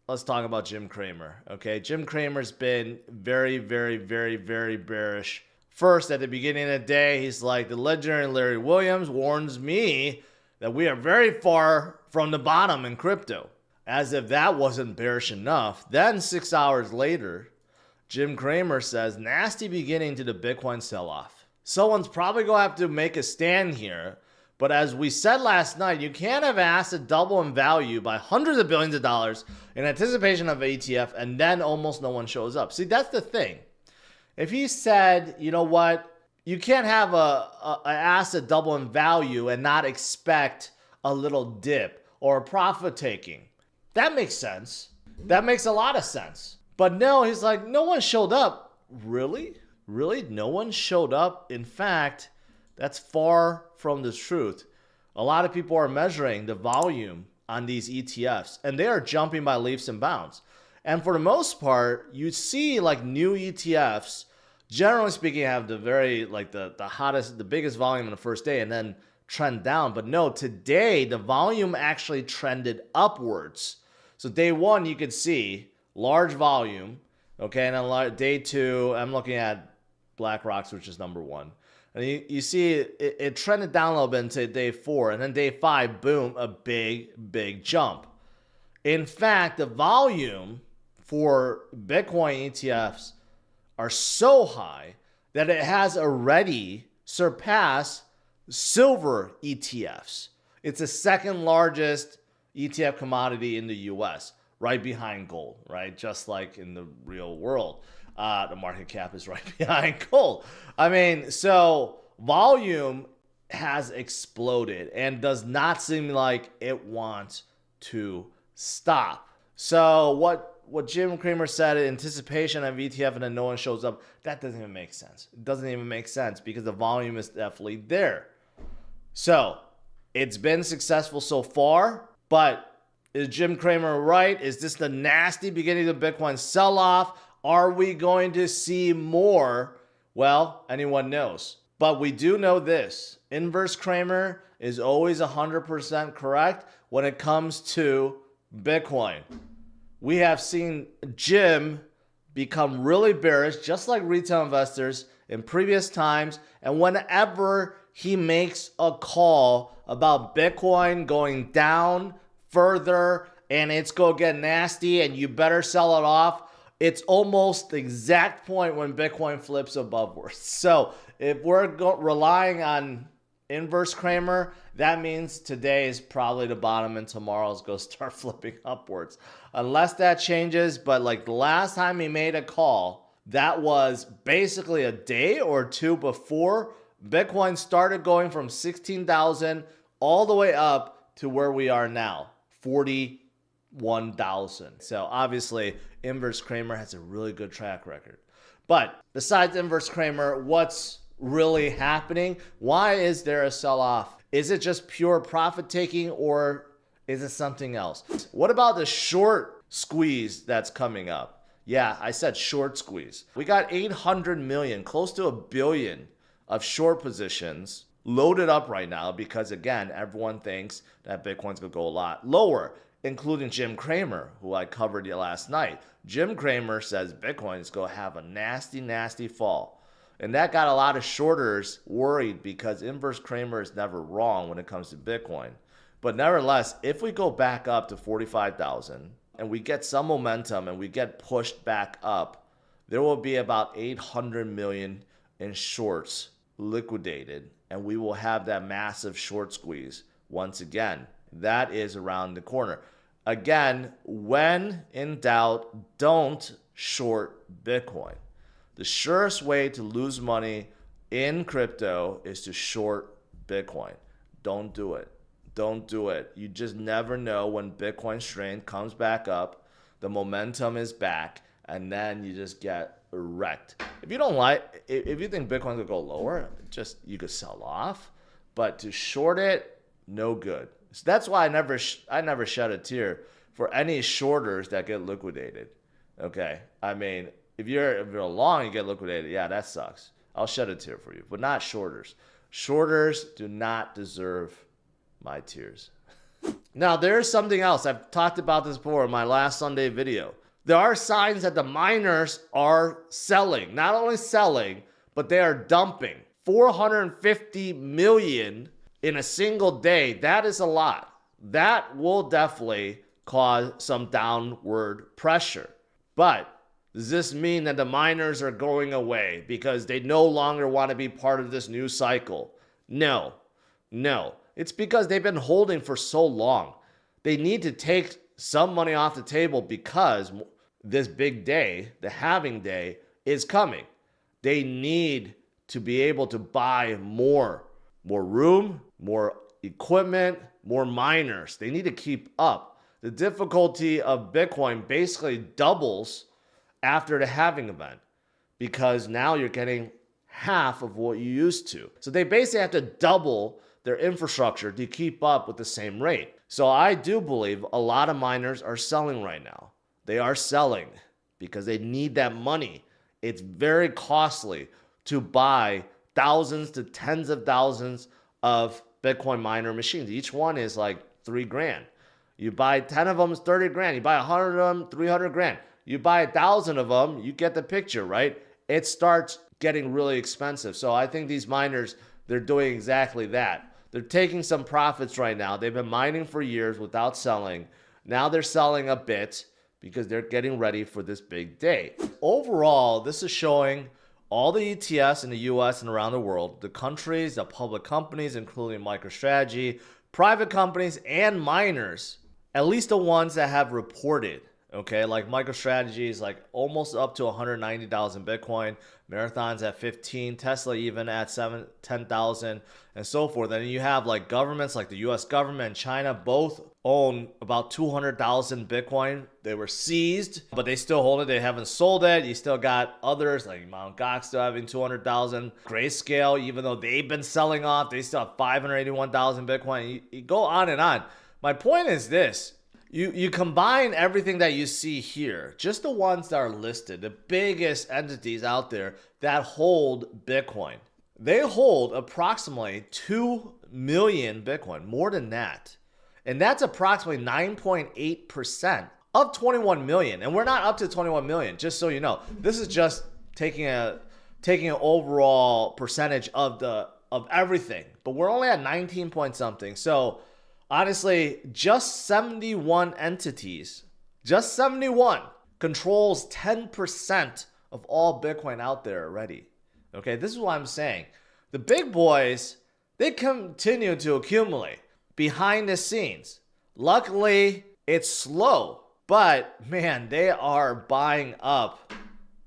let's talk about Jim Cramer. Okay, Jim Cramer's been very, very, very, very bearish. First, at the beginning of the day, he's like, the legendary Larry Williams warns me that we are very far from the bottom in crypto. As if that wasn't bearish enough. Then 6 hours later, Jim Cramer says, nasty beginning to the Bitcoin sell-off. Someone's probably going to have to make a stand here. But as we said last night, you can't have assets double in value by hundreds of billions of dollars in anticipation of ETF and then almost no one shows up. See, that's the thing. If he said, you know what, you can't have an asset double in value and not expect a little dip or a profit taking. That makes sense. That makes a lot of sense. But no, he's like, no one showed up. Really? Really? No one showed up? In fact, that's far from the truth. A lot of people are measuring the volume on these ETFs, and they are jumping by leaps and bounds. And for the most part, you see like new ETFs, generally speaking, have the very, like the hottest, the biggest volume in the first day and then trend down. But no, today, the volume actually trended upwards. So day one, you could see large volume, okay? And then day two, I'm looking at BlackRock's, which is number one. And you see it trended down a little bit into day four. And then day five, boom, a big, big jump. In fact, the volume for Bitcoin ETFs are so high that it has already surpassed silver ETFs. It's the second largest ETF commodity in the US, right behind gold, right? Just like in the real world. The market cap is right behind gold. I mean, so volume has exploded and does not seem like it wants to stop. So what Jim Cramer said in anticipation of ETF and then no one shows up, that doesn't even make sense. It doesn't even make sense because the volume is definitely there. So it's been successful so far, but is Jim Cramer right? Is this the nasty beginning of the Bitcoin sell-off? Are we going to see more? Well, anyone knows. But we do know this. Inverse Cramer is always 100% correct when it comes to Bitcoin. We have seen Jim become really bearish, just like retail investors in previous times. And whenever he makes a call about Bitcoin going down further and it's going to get nasty and you better sell it off, it's almost the exact point when Bitcoin flips aboveward. So if we're relying on inverse Cramer, that means today is probably the bottom and tomorrow's going to start flipping upwards. Unless that changes, but like the last time he made a call, that was basically a day or two before Bitcoin started going from 16,000 all the way up to where we are now, 41,000. So obviously, inverse Cramer has a really good track record. But besides inverse Cramer, what's really happening? Why is there a sell-off? Is it just pure profit taking or is it something else? What about the short squeeze that's coming up? Yeah, I said short squeeze. We got 800 million, close to a billion of short positions loaded up right now because, again, everyone thinks that Bitcoin's going to go a lot lower, including Jim Cramer, who I covered last night. Jim Cramer says Bitcoin is going to have a nasty, nasty fall. And that got a lot of shorters worried because inverse Cramer is never wrong when it comes to Bitcoin. But nevertheless, if we go back up to 45,000 and we get some momentum and we get pushed back up, there will be about 800 million in shorts liquidated, and we will have that massive short squeeze once again. That is around the corner. Again, when in doubt, don't short Bitcoin. The surest way to lose money in crypto is to short Bitcoin. Don't do it. Don't do it. You just never know when Bitcoin strength comes back up, the momentum is back, and then you just get wrecked. If you don't like, if you think Bitcoin could go lower, just you could sell off. But to short it, no good. So that's why I never shed a tear for any shorters that get liquidated. Okay, I mean, if you're long, you get liquidated. Yeah, that sucks. I'll shed a tear for you, but not shorters. Shorters do not deserve my tears. Now, there's something else. I've talked about this before in my last Sunday video. There are signs that the miners are selling. Not only selling, but they are dumping. 450 million in a single day. That is a lot. That will definitely cause some downward pressure. But does this mean that the miners are going away because they no longer want to be part of this new cycle? No. It's because they've been holding for so long. They need to take some money off the table because this big day, the halving day, is coming. They need to be able to buy more room, more equipment, more miners. They need to keep up. The difficulty of Bitcoin basically doubles after the halving event because now you're getting half of what you used to. So they basically have to double their infrastructure to keep up with the same rate. So I do believe a lot of miners are selling right now. They are selling because they need that money. It's very costly to buy thousands to tens of thousands of Bitcoin miner machines. Each one is like $3,000. You buy 10 of them, it's 30 grand. You buy 100 of them, 300 grand. You buy 1,000 of them, you get the picture, right? It starts getting really expensive. So I think these miners, they're doing exactly that. They're taking some profits right now. They've been mining for years without selling. Now they're selling a bit because they're getting ready for this big day. Overall, this is showing all the ETFs in the US and around the world, the countries, the public companies, including MicroStrategy, private companies, and miners, at least the ones that have reported. Okay, like MicroStrategy is like almost up to 190,000 Bitcoin. Marathon's at 15, Tesla even at 10,000, and so forth. And you have like governments like the US government and China both own about 200,000 Bitcoin. They were seized, but they still hold it. They haven't sold it. You still got others like Mt. Gox still having 200,000. Grayscale, even though they've been selling off, they still have 581,000 Bitcoin. You go on and on. My point is this. You combine everything that you see here, just the ones that are listed, the biggest entities out there that hold Bitcoin. They hold approximately 2 million Bitcoin, more than that. And that's approximately 9.8% of 21 million. And we're not up to 21 million, just so you know. This is just taking an overall percentage of everything. But we're only at 19 point something. So honestly, just 71 entities, just 71 controls 10% of all Bitcoin out there already. Okay, this is what I'm saying. The big boys, they continue to accumulate behind the scenes. Luckily, it's slow, but man, they are buying up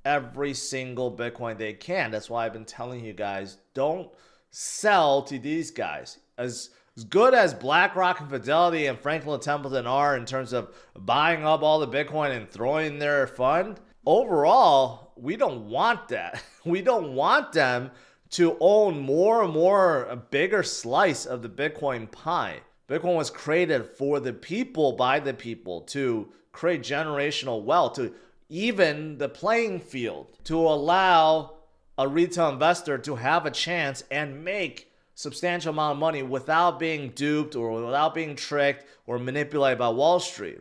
every single Bitcoin they can. That's why I've been telling you guys, don't sell to these guys. As good as BlackRock and Fidelity and Franklin Templeton are in terms of buying up all the Bitcoin and throwing their fund, overall, we don't want that. We don't want them to own more and more, a bigger slice of the Bitcoin pie. Bitcoin was created for the people, by the people, to create generational wealth, to even the playing field, to allow a retail investor to have a chance and make substantial amount of money without being duped or without being tricked or manipulated by Wall Street,